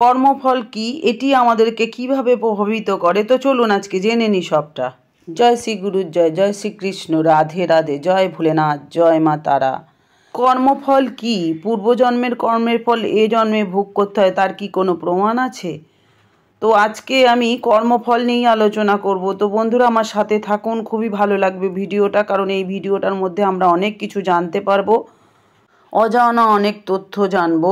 কর্মফল কি, এটি আমাদেরকে কিভাবে প্রভাবিত করে, তো চলুন আজকে জেনে নিই সবটা। জয় শ্রী গুরু, জয় শ্রীকৃষ্ণ, রাধে রাধে, জয় ভোলেনাথ, জয় মা তারা। কর্মফল কি? পূর্বজন্মের কর্মের ফল এ জন্মে ভোগ করতে হয়, তার কি কোনো প্রমাণ আছে? তো আজকে আমি কর্মফল নিয়েই আলোচনা করব। তো বন্ধুরা আমার সাথে থাকুন, খুবই ভালো লাগবে ভিডিওটা, কারণ এই ভিডিওটার মধ্যে আমরা অনেক কিছু জানতে পারবো, অজানা অনেক তথ্য জানবো।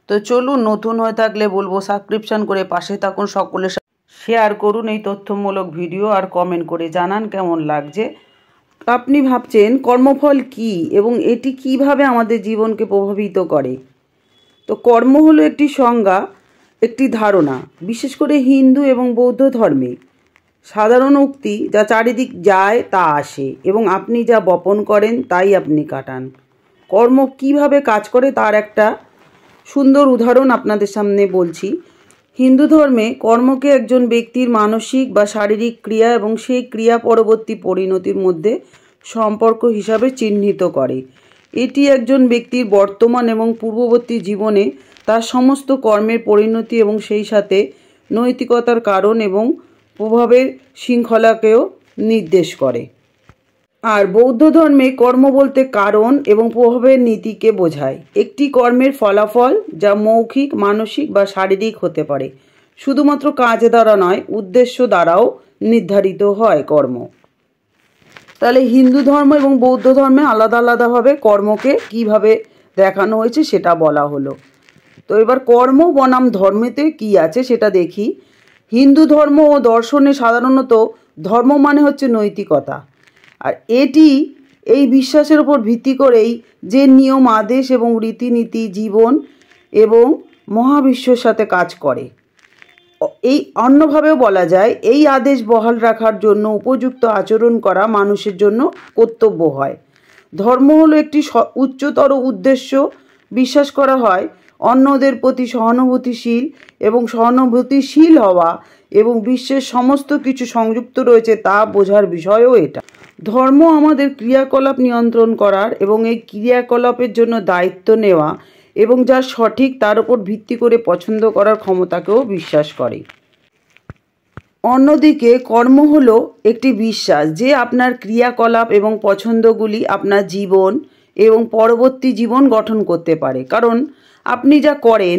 তো চলুন, নতুন হয়ে থাকলে বলবো সাবস্ক্রিপশন করে পাশে থাকুন, সকলের সাথে শেয়ার করুন এই তথ্যমূলক ভিডিও, আর কমেন্ট করে জানান কেমন লাগছে। আপনি ভাবছেন কর্মফল কি এবং এটি কিভাবে আমাদের জীবনকে প্রভাবিত করে। তো কর্ম হলো একটি সংজ্ঞা, একটি ধারণা, বিশেষ করে হিন্দু এবং বৌদ্ধ ধর্মে সাধারণ উক্তি, যা চারিদিক যায় তা আসে, এবং আপনি যা বপন করেন তাই আপনি কাটান। কর্ম কিভাবে কাজ করে তার একটা সুন্দর উদাহরণ আপনাদের সামনে বলছি। হিন্দু ধর্মে কর্মকে একজন ব্যক্তির মানসিক বা শারীরিক ক্রিয়া এবং সেই ক্রিয়া পরবর্তী পরিণতির মধ্যে সম্পর্ক হিসাবে চিহ্নিত করে। এটি একজন ব্যক্তির বর্তমান এবং পূর্ববর্তী জীবনে তার সমস্ত কর্মের পরিণতি এবং সেই সাথে নৈতিকতার কারণ এবং প্রভাবের শৃঙ্খলাকেও নির্দেশ করে। আর বৌদ্ধ ধর্মে কর্ম বলতে কারণ এবং প্রভাবের নীতিকে বোঝায়। একটি কর্মের ফলাফল যা মৌখিক, মানসিক বা শারীরিক হতে পারে। শুধুমাত্র কাজ দ্বারা নয়, উদ্দেশ্য দ্বারাও নির্ধারিত হয় কর্ম। তাহলে হিন্দু ধর্ম এবং বৌদ্ধ ধর্মে আলাদা আলাদাভাবে কর্মকে কিভাবে দেখানো হয়েছে সেটা বলা হলো। তো এবার কর্ম বনাম ধর্মেতে কি আছে সেটা দেখি। হিন্দু ধর্ম ও দর্শনে সাধারণত ধর্ম মানে হচ্ছে নৈতিকতা, আর এটি এই বিশ্বাসের উপর ভিত্তি করেই যে নিয়ম, আদেশ এবং রীতিনীতি জীবন এবং মহাবিশ্বের সাথে কাজ করে। এই অন্যভাবেও বলা যায়, এই আদেশ বহাল রাখার জন্য উপযুক্ত আচরণ করা মানুষের জন্য কর্তব্য হয়। ধর্ম হলো একটি উচ্চতর উদ্দেশ্য। বিশ্বাস করা হয় অন্যদের প্রতি সহানুভূতিশীল এবং সহানুভূতিশীল হওয়া এবং বিশ্বের সমস্ত কিছু সংযুক্ত রয়েছে তা বোঝার বিষয়ও এটা। ধর্ম আমাদের ক্রিয়াকলাপ নিয়ন্ত্রণ করার এবং এই ক্রিয়াকলাপের জন্য দায়িত্ব নেওয়া এবং যা সঠিক তার উপর ভিত্তি করে পছন্দ করার ক্ষমতাকেও বিশ্বাস করে। অন্যদিকে কর্ম হলো একটি বিশ্বাস যে আপনার ক্রিয়াকলাপ এবং পছন্দগুলি আপনার জীবন এবং পরবর্তী জীবন গঠন করতে পারে, কারণ আপনি যা করেন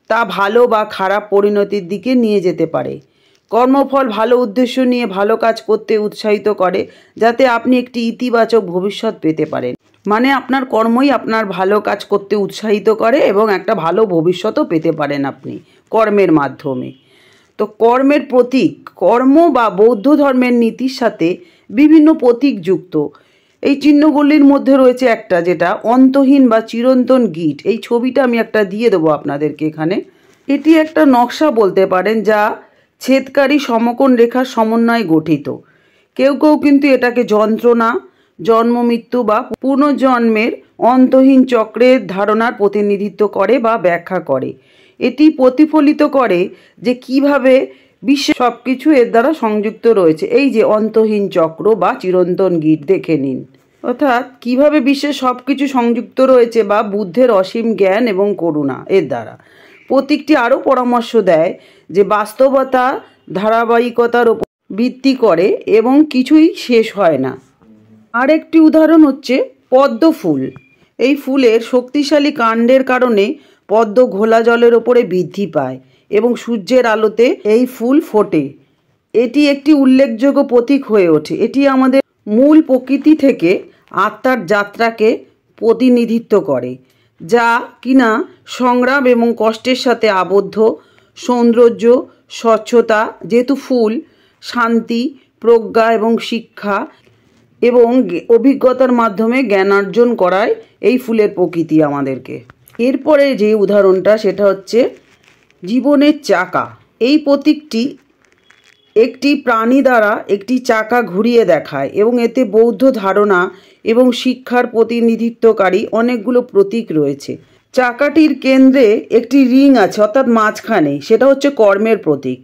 তা ভালো বা খারাপ পরিণতির দিকে নিয়ে যেতে পারে। কর্মফল ভালো উদ্দেশ্য নিয়ে ভালো কাজ করতে উৎসাহিত করে, যাতে আপনি একটি ইতিবাচক ভবিষ্যৎ পেতে পারেন। মানে আপনার কর্মই আপনার ভালো কাজ করতে উৎসাহিত করে এবং একটা ভালো ভবিষ্যৎও পেতে পারেন আপনি কর্মের মাধ্যমে। তো কর্মের প্রতীক, কর্ম বা বৌদ্ধ ধর্মের নীতির সাথে বিভিন্ন প্রতীক যুক্ত। এই চিহ্নগুলির মধ্যে রয়েছে একটা, যেটা অন্তহীন বা চিরন্তন গিট। এই ছবিটা আমি একটা দিয়ে দেবো আপনাদেরকে এখানে। এটি একটা নকশা বলতে পারেন, যা ছেদকারী সমকোণ রেখার সমন্বয়ে গঠিত। কেউ কেউ কিন্তু এটাকে যন্ত্রণা, জন্ম মৃত্যু বা পুনর্জন্মের অন্তহীন চক্রের ধারণার প্রতিনিধিত্ব করে বা ব্যাখ্যা করে। এটি প্রতিফলিত করে যে কিভাবে বিশ্বের সব কিছু এর দ্বারা সংযুক্ত রয়েছে। এই যে অন্তহীন চক্র বা চিরন্তন গিট দেখে নিন, অর্থাৎ কিভাবে বিশ্বের সব কিছু সংযুক্ত রয়েছে বা বুদ্ধের অসীম জ্ঞান এবং করুণা এর দ্বারা। প্রতীকটি আরও পরামর্শ দেয় যে বাস্তবতা ধারাবাহিকতার উপর ভিত্তি করে এবং কিছুই শেষ হয় না। আরেকটি উদাহরণ হচ্ছে পদ্ম ফুল। এই ফুলের শক্তিশালী কাণ্ডের কারণে পদ্ম ঘোলা জলের ওপরে বৃদ্ধি পায় এবং সূর্যের আলোতে এই ফুল ফোটে। এটি একটি উল্লেখযোগ্য প্রতীক হয়ে ওঠে। এটি আমাদের মূল প্রকৃতি থেকে আত্মার যাত্রাকে প্রতিনিধিত্ব করে, যা কিনা সংগ্রাম এবং কষ্টের সাথে আবদ্ধ। সৌন্দর্য, স্বচ্ছতা, যেহেতু ফুল শান্তি, প্রজ্ঞা এবং শিক্ষা এবং অভিজ্ঞতার মাধ্যমে জ্ঞানার্জন করায় এই ফুলের প্রকৃতি আমাদেরকে। এরপরে যে উদাহরণটা সেটা হচ্ছে জীবনের চাকা। এই প্রতীকটি একটি প্রাণী দ্বারা একটি চাকা ঘুরিয়ে দেখায় এবং এতে বৌদ্ধ ধারণা এবং শিক্ষার প্রতিনিধিত্বকারী অনেকগুলো প্রতীক রয়েছে। চাকাটির কেন্দ্রে একটি রিং আছে, অর্থাৎ মাঝখানে, সেটা হচ্ছে কর্মের প্রতীক।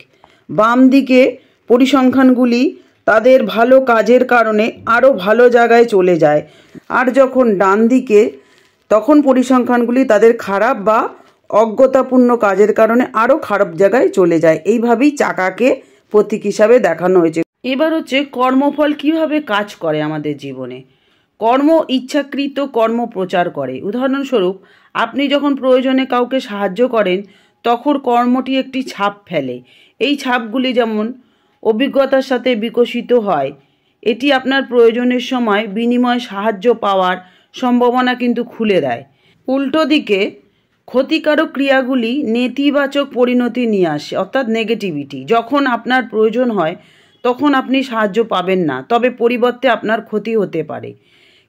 বাম দিকে পরিসংখ্যানগুলি তাদের ভালো কাজের কারণে আরও ভালো জায়গায় চলে যায়, আর যখন ডান দিকে তখন পরিসংখ্যানগুলি তাদের খারাপ বা অজ্ঞতাপূর্ণ কাজের কারণে আরও খারাপ জায়গায় চলে যায়। এইভাবেই চাকাকে প্রতীক হিসাবে দেখানো হয়েছে। এবার হচ্ছে কর্মফল কিভাবে কাজ করে আমাদের জীবনে। কর্ম ইচ্ছাকৃত কর্ম প্রচার করে। উদাহরণস্বরূপ, আপনি যখন প্রয়োজনে কাউকে সাহায্য করেন তখন কর্মটি একটি ছাপ ফেলে। এই ছাপগুলি যেমন অভিজ্ঞতার সাথে বিকশিত হয়। এটি আপনার প্রয়োজনের সময় বিনিময়ে সাহায্য পাওয়ার সম্ভাবনা কিন্তু খুলে দেয়। উল্টো দিকে ক্ষতিকারক ক্রিয়াগুলি নেতিবাচক পরিণতি নিয়ে আসে, অর্থাৎ নেগেটিভিটি। যখন আপনার প্রয়োজন হয় তখন আপনি সাহায্য পাবেন না, তবে পরিবর্তে আপনার ক্ষতি হতে পারে।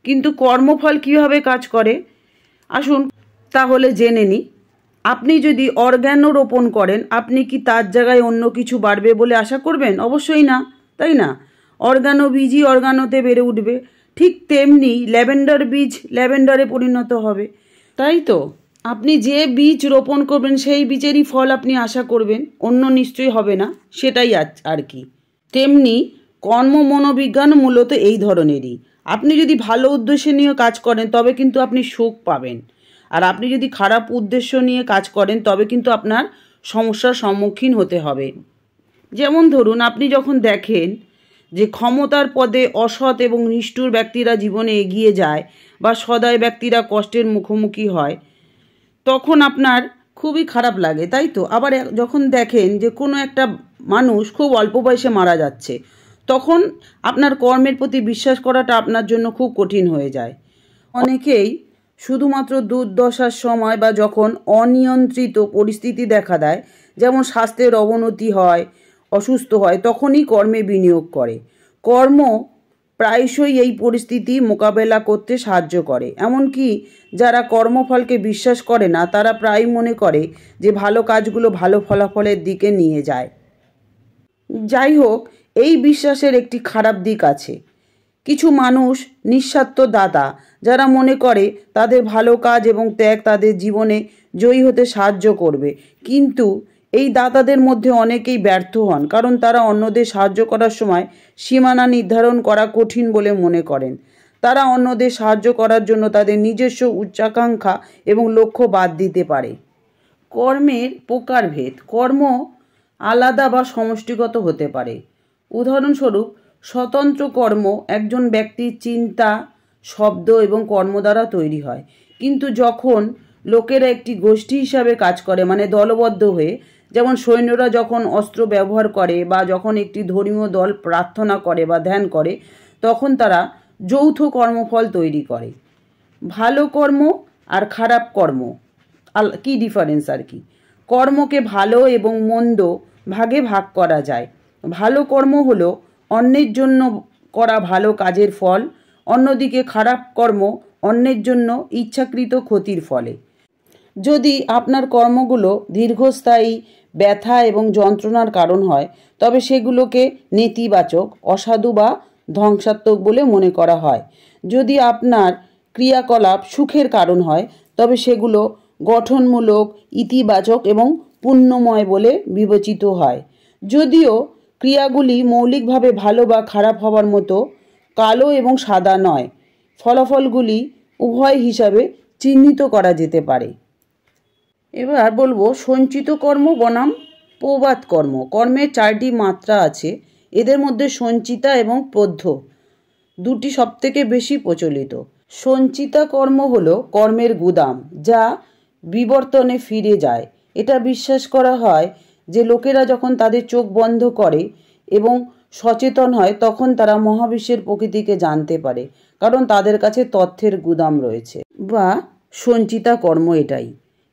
কিন্তু কর্মফল কিভাবে কাজ করে আসুন তাহলে জেনে নিই। আপনি যদি অর্গ্যানো রোপণ করেন, আপনি কি তার জায়গায় অন্য কিছু বাড়বে বলে আশা করবেন? অবশ্যই না, তাই না? অর্গ্যানো বীজই অর্গ্যানোতে বেড়ে উঠবে। ঠিক তেমনি ল্যাভেন্ডার বীজ ল্যাভেন্ডারে পরিণত হবে, তাই তো? আপনি যে বীজ রোপণ করবেন সেই বীজেরই ফল আপনি আশা করবেন, অন্য নিশ্চয়ই হবে না। সেটাই আর কি। তেমনি কর্ম মনোবিজ্ঞান মূলত এই ধরনেরই। আপনি যদি ভালো উদ্দেশ্য নিয়ে কাজ করেন তবে কিন্তু আপনি সুখ পাবেন, আর আপনি যদি খারাপ উদ্দেশ্য নিয়ে কাজ করেন তবে কিন্তু আপনার সমস্যার সম্মুখীন হতে হবে। যেমন ধরুন, আপনি যখন দেখেন যে ক্ষমতার পদে অসৎ এবং নিষ্ঠুর ব্যক্তিরা জীবনে এগিয়ে যায় বা সদয় ব্যক্তিরা কষ্টের মুখোমুখি হয়, তখন আপনার খুবই খারাপ লাগে, তাই তো? আবার যখন দেখেন যে কোনো একটা মানুষ খুব অল্প বয়সে মারা যাচ্ছে, তখন আপনার কর্মের প্রতি বিশ্বাস করাটা আপনার জন্য খুব কঠিন হয়ে যায়। অনেকেই শুধুমাত্র দুর্দশার সময় বা যখন অনিয়ন্ত্রিত পরিস্থিতি দেখা দেয়, যেমন স্বাস্থ্যের অবনতি হয়, অসুস্থ হয়, তখনই কর্মে বিনিয়োগ করে। কর্ম প্রায়শই এই পরিস্থিতি মোকাবেলা করতে সাহায্য করে। এমনকি যারা কর্মফলকে বিশ্বাস করে না তারা প্রায় মনে করে যে ভালো কাজগুলো ভালো ফলাফলের দিকে নিয়ে যায়। যাই হোক, এই বিশ্বাসের একটি খারাপ দিক আছে। কিছু মানুষ নিঃস্বার্থ দাতা, যারা মনে করে তাদের ভালো কাজ এবং ত্যাগ তাদের জীবনে জয়ী হতে সাহায্য করবে। কিন্তু এই দাতাদের মধ্যে অনেকেই ব্যর্থ হন, কারণ তারা অন্যদের সাহায্য করার সময় সীমানা নির্ধারণ করা কঠিন বলে মনে করেন। তারা অন্যদের সাহায্য করার জন্য তাদের নিজস্ব উচ্চাকাঙ্ক্ষা এবং লক্ষ্য বাদ দিতে পারে। কর্মের প্রকারভেদ। কর্ম আলাদা বা সমষ্টিগত হতে পারে। উদাহরণস্বরূপ, স্বতন্ত্র কর্ম একজন ব্যক্তির চিন্তা, শব্দ এবং কর্ম দ্বারা তৈরি হয়। কিন্তু যখন লোকেরা একটি গোষ্ঠী হিসাবে কাজ করে, মানে দলবদ্ধ হয়ে, যেমন সৈন্যরা যখন অস্ত্র ব্যবহার করে বা যখন একটি ধর্মীয় দল প্রার্থনা করে বা ধ্যান করে, তখন তারা যৌথ কর্মফল তৈরি করে। ভালো কর্ম আর খারাপ কর্ম কি ডিফারেন্স আর কি? কর্মকে ভালো এবং মন্দ ভাগে ভাগ করা যায়। ভালো কর্ম হলো অন্যের জন্য করা ভালো কাজের ফল, অন্যদিকে খারাপ কর্ম অন্যের জন্য ইচ্ছাকৃত ক্ষতির ফলে। যদি আপনার কর্মগুলো দীর্ঘস্থায়ী ব্যথা এবং যন্ত্রণার কারণ হয়, তবে সেগুলোকে নেতিবাচক, অসাধু বা ধ্বংসাত্মক বলে মনে করা হয়। যদি আপনার ক্রিয়াকলাপ সুখের কারণ হয়, তবে সেগুলো গঠনমূলক, ইতিবাচক এবং পুণ্যময় বলে বিবেচিত হয়। যদিও ক্রিয়াগুলি মৌলিকভাবে ভালো বা খারাপ হওয়ার মতো কালো এবং সাদা নয়, ফলাফলগুলি উভয় হিসাবে চিহ্নিত করা যেতে পারে। এবার বলবো সঞ্চিত কর্ম বনাম প্রবাদ কর্ম। কর্মের 4টি মাত্রা আছে। এদের মধ্যে সঞ্চিতা এবং পদ্য দুটি সবথেকে বেশি প্রচলিত। সঞ্চিতা কর্ম হলো কর্মের গুদাম, যা বিবর্তনে ফিরে যায়। এটা বিশ্বাস করা হয় যে লোকেরা যখন তাদের চোখ বন্ধ করে এবং সচেতন হয়, তখন তারা মহাবিশ্বের প্রকৃতিকে জানতে পারে, কারণ তাদের কাছে তথ্যের গুদাম রয়েছে। বা সঞ্চিতা কর্ম এটাই।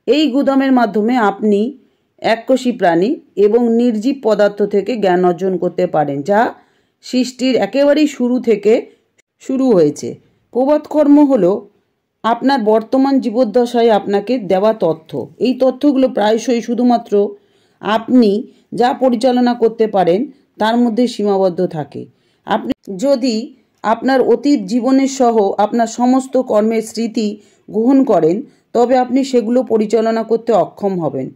এই গুদামের মাধ্যমে আপনি এককোষী প্রাণী এবং নির্জীব পদার্থ থেকে জ্ঞান অর্জন করতে পারেন, যা সৃষ্টির একেবারেই শুরু থেকে শুরু হয়েছে। প্রবাদ কর্ম হলো আপনার বর্তমান জীবদ্দশায় আপনাকে দেওয়া তথ্য। এই তথ্যগুলো প্রায়শই শুধুমাত্র আপনি যা পরিচালনা করতে পারেন তার মধ্যে সীমাবদ্ধ থাকে। আপনি যদি আপনার অতীত জীবনের সহ আপনার সমস্ত কর্মের স্মৃতি গ্রহণ করেন, তবে আপনি সেগুলো পরিচালনা করতে অক্ষম হবেন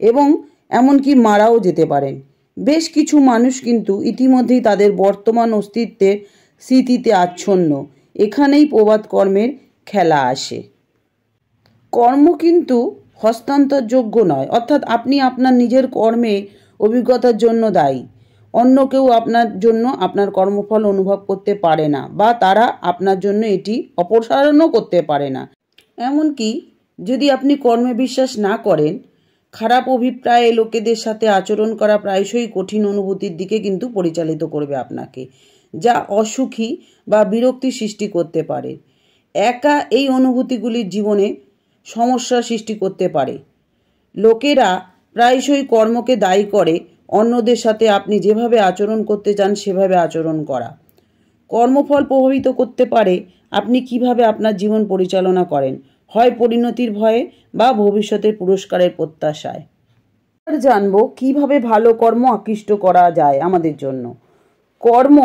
এবং এমনকি মারাও যেতে পারেন। বেশ কিছু মানুষ কিন্তু ইতিমধ্যেই তাদের বর্তমান অস্তিত্বের স্মৃতিতে আচ্ছন্ন। এখানেই প্রবাদ কর্মের খেলা আসে। কর্ম কিন্তু হস্তান্তরযোগ্য নয়, অর্থাৎ আপনি আপনার নিজের কর্মে অভিজ্ঞতার জন্য দায়ী। অন্য কেউ আপনার জন্য আপনার কর্মফল অনুভব করতে পারে না, বা তারা আপনার জন্য এটি অপসারণও করতে পারে না। এমনকি যদি আপনি কর্মে বিশ্বাস না করেন, খারাপ অভিপ্রায়ে লোকেদের সাথে আচরণ করা প্রায়শই কঠিন অনুভূতির দিকে কিন্তু পরিচালিত করবে আপনাকে, যা অসুখী বা বিরক্তি সৃষ্টি করতে পারে। একা এই অনুভূতিগুলির জীবনে সমস্যা সৃষ্টি করতে পারে। লোকেরা প্রায়শই কর্মকে দায়ী করে অন্যদের সাথে আপনি যেভাবে আচরণ করতে চান সেভাবে আচরণ করা। কর্মফল প্রভাবিত করতে পারে আপনি কিভাবে আপনার জীবন পরিচালনা করেন, হয় পরিণতির ভয়ে বা ভবিষ্যতের পুরস্কারের প্রত্যাশায়। জানব কিভাবে ভালো কর্ম আকৃষ্ট করা যায় আমাদের জন্য। কর্ম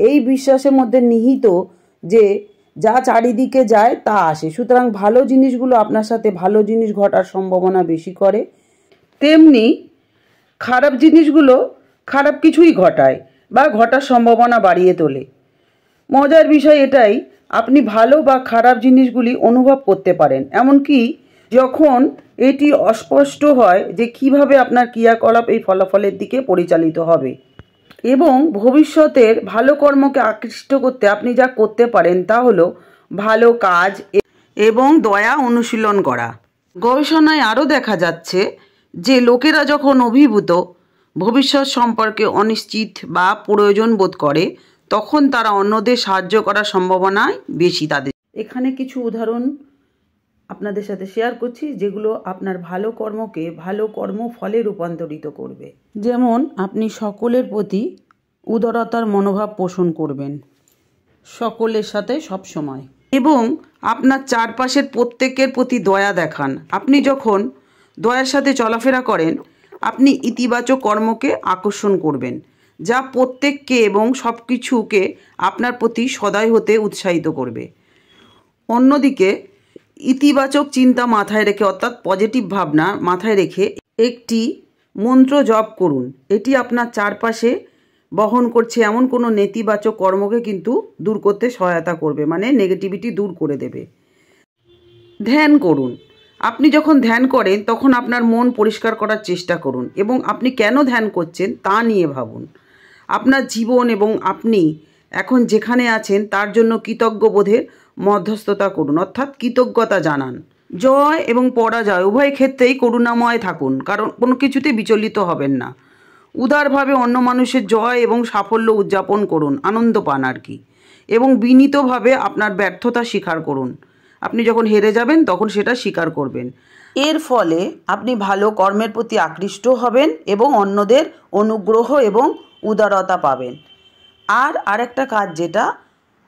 এই বিশ্বাসের মধ্যে নিহিত যে যা চারিদিকে যায় তা আসে, সুতরাং ভালো জিনিসগুলো আপনার সাথে ভালো জিনিস ঘটার সম্ভাবনা বেশি করে, তেমনি খারাপ জিনিসগুলো খারাপ কিছুই ঘটায় বা ঘটার সম্ভাবনা বাড়িয়ে তোলে। মজার বিষয় এটাই, আপনি ভালো বা খারাপ জিনিসগুলি অনুভব করতে পারেন, এমনকি যখন এটি অস্পষ্ট হয় যে কিভাবে আপনার ক্রিয়াকলাপ এই ফলাফলের দিকে পরিচালিত হবে। এবং ভবিষ্যতের ভালো কর্মকে আকৃষ্ট করতে আপনি যা করতে পারেন তা হলো ভালো কাজ এবং দয়া অনুশীলন করা। গবেষণায় আরও দেখা যাচ্ছে যে লোকেরা যখন অভিভূত, ভবিষ্যৎ সম্পর্কে অনিশ্চিত বা প্রয়োজন বোধ করে, তখন তারা অন্যদের সাহায্য করার সম্ভাবনাই বেশি তাদের। এখানে কিছু উদাহরণ আপনাদের সাথে শেয়ার করছি যেগুলো আপনার ভালো কর্মকে ভালো কর্মফলে রূপান্তরিত করবে। যেমন আপনি সকলের প্রতি উদারতার মনোভাব পোষণ করবেন, সকলের সাথে সব সময়, এবং আপনার চারপাশের প্রত্যেকের প্রতি দয়া দেখান। আপনি যখন দয়ার সাথে চলাফেরা করেন, আপনি ইতিবাচক কর্মকে আকর্ষণ করবেন, যা প্রত্যেককে এবং সব কিছুকে আপনার প্রতি সদয় হতে উৎসাহিত করবে। অন্যদিকে ইতিবাচক চিন্তা মাথায় রেখে, অর্থাৎ পজিটিভ ভাবনা মাথায় রেখে একটি মন্ত্র জপ করুন। এটি আপনার চারপাশে বহন করছে এমন কোনো নেতিবাচক কর্মকে কিন্তু দূর করতে সহায়তা করবে, মানে নেগেটিভিটি দূর করে দেবে। ধ্যান করুন। আপনি যখন ধ্যান করেন তখন আপনার মন পরিষ্কার করার চেষ্টা করুন এবং আপনি কেন ধ্যান করছেন তা নিয়ে ভাবুন। আপনার জীবন এবং আপনি এখন যেখানে আছেন তার জন্য কৃতজ্ঞবোধের মধ্যস্থতা করুন, অর্থাৎ কৃতজ্ঞতা জানান। জয় এবং পরাজয় উভয় ক্ষেত্রেই করুণাময় থাকুন, কারণ কোনো কিছুতে বিচলিত হবেন না। উদারভাবে অন্য মানুষের জয় এবং সাফল্য উদযাপন করুন, আনন্দ পান আর কি, এবং বিনীতভাবে আপনার ব্যর্থতা স্বীকার করুন। আপনি যখন হেরে যাবেন তখন সেটা স্বীকার করবেন। এর ফলে আপনি ভালো কর্মের প্রতি আকৃষ্ট হবেন এবং অন্যদের অনুগ্রহ এবং উদারতা পাবেন। আর আরেকটা কাজ যেটা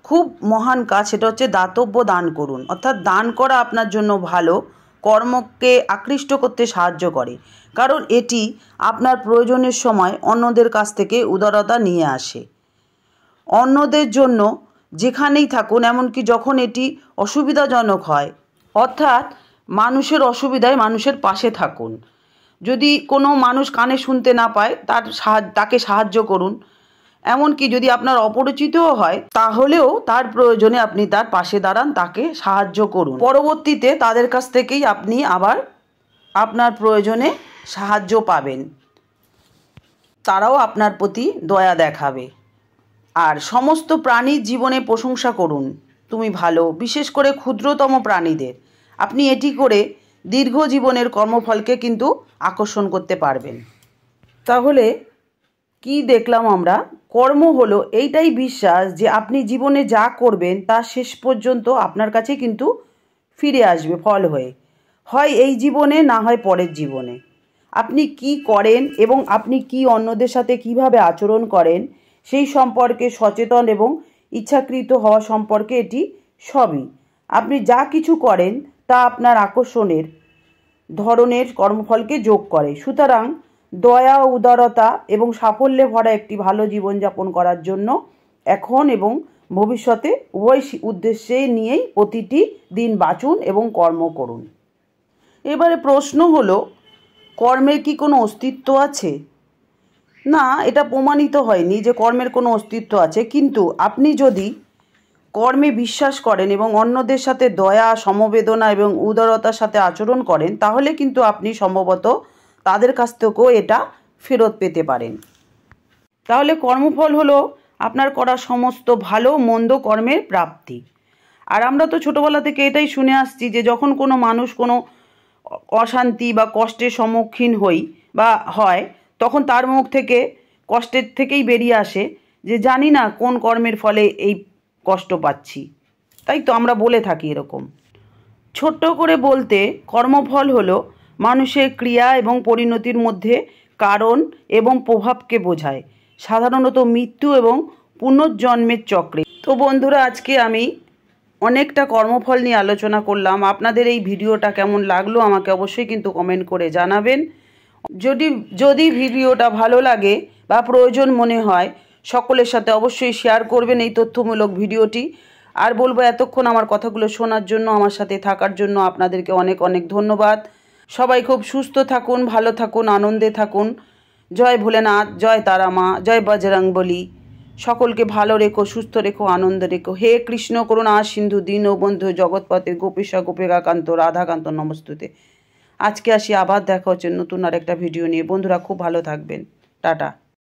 খুব মহান কাজ, সেটা হচ্ছে দাতব্য দান করুন। অর্থাৎ দান করা আপনার জন্য ভালো কর্মকে আকৃষ্ট করতে সাহায্য করে, কারণ এটি আপনার প্রয়োজনের সময় অন্যদের কাছ থেকে উদারতা নিয়ে আসে। অন্যদের জন্য যেখানেই থাকুন, এমনকি যখন এটি অসুবিধাজনক হয়, অর্থাৎ মানুষের অসুবিধায় মানুষের পাশে থাকুন। যদি কোনো মানুষ কানে শুনতে না পায় তাকে সাহায্য করুন। এমনকি যদি আপনার অপরিচিতও হয় তাহলেও তার প্রয়োজনে আপনি তার পাশে দাঁড়ান, তাকে সাহায্য করুন। পরবর্তীতে তাদের কাছ থেকেই আপনি আবার আপনার প্রয়োজনে সাহায্য পাবেন, তারাও আপনার প্রতি দয়া দেখাবে। আর সমস্ত প্রাণীর জীবনে প্রশংসা করুন, তুমি ভালো, বিশেষ করে ক্ষুদ্রতম প্রাণীদের। আপনি এটি করে দীর্ঘ জীবনের কর্মফলকে কিন্তু আকর্ষণ করতে পারবেন। তাহলে কি দেখলাম আমরা? কর্ম হলো এইটাই বিশ্বাস যে আপনি জীবনে যা করবেন তা শেষ পর্যন্ত আপনার কাছে কিন্তু ফিরে আসবে ফল হয়ে, হয় এই জীবনে না হয় পরের জীবনে। আপনি কি করেন এবং আপনি কি অন্যদের সাথে কিভাবে আচরণ করেন সেই সম্পর্কে সচেতন এবং ইচ্ছাকৃত হওয়া সম্পর্কে এটি সবই। আপনি যা কিছু করেন তা আপনার আকর্ষণের ধরনের কর্মফলকে যোগ করে। সুতরাং দয়া, উদারতা এবং সাফল্যে ভরা একটি ভালো জীবনযাপন করার জন্য এখন এবং ভবিষ্যতে উভয় উদ্দেশ্যে নিয়েই প্রতিটি দিন বাঁচুন এবং কর্ম করুন। এবারে প্রশ্ন হলো, কর্মের কি কোনো অস্তিত্ব আছে? না, এটা প্রমাণিত হয়নি যে কর্মের কোনো অস্তিত্ব আছে, কিন্তু আপনি যদি কর্মে বিশ্বাস করেন এবং অন্যদের সাথে দয়া, সমবেদনা এবং উদারতার সাথে আচরণ করেন, তাহলে কিন্তু আপনি সম্ভবত তাদের কাছ থেকেও এটা ফেরত পেতে পারেন। তাহলে কর্মফল হলো আপনার করা সমস্ত ভালো মন্দ কর্মের প্রাপ্তি। আর আমরা তো ছোটোবেলা থেকে এটাই শুনে আসছি যে যখন কোনো মানুষ কোনো অশান্তি বা কষ্টের সম্মুখীন হয়, তখন তার মুখ থেকে কষ্টের থেকেই বেরিয়ে আসে যে জানি না কোন কর্মের ফলে এই কষ্ট পাচ্ছি। তাই তো আমরা বলে থাকি এরকম। ছোট্ট করে বলতে কর্মফল হলো মানুষের ক্রিয়া এবং পরিণতির মধ্যে কারণ এবং প্রভাবকে বোঝায়, সাধারণত মৃত্যু এবং পুনর্জন্মের চক্রে। তো বন্ধুরা, আজকে আমি অনেকটা কর্মফল নিয়ে আলোচনা করলাম। আপনাদের এই ভিডিওটা কেমন লাগলো আমাকে অবশ্যই কিন্তু কমেন্ট করে জানাবেন। যদি ভিডিওটা ভালো লাগে বা প্রয়োজন মনে হয়, সকলের সাথে অবশ্যই শেয়ার করবেন এই তথ্যমূলক ভিডিওটি। আর বলবো, এতক্ষণ আমার কথাগুলো শোনার জন্য, আমার সাথে থাকার জন্য আপনাদেরকে অনেক অনেক ধন্যবাদ। সবাই খুব সুস্থ থাকুন, ভালো থাকুন, আনন্দে থাকুন। জয় ভোলেনাথ, জয় তারা মা, জয় বজরংবলী। সকলকে ভালো রেখো, সুস্থ রেখো, আনন্দ রেখো। হে কৃষ্ণ করুণা সিন্ধু দীনবন্ধু জগৎপতে গোপীশা গোপিকাকান্ত রাধাকান্ত নমস্তুতে। আজকে আসি, আবার দেখা হচ্ছে নতুন আর একটা ভিডিও নিয়ে। বন্ধুরা খুব ভালো থাকবেন। টাটা।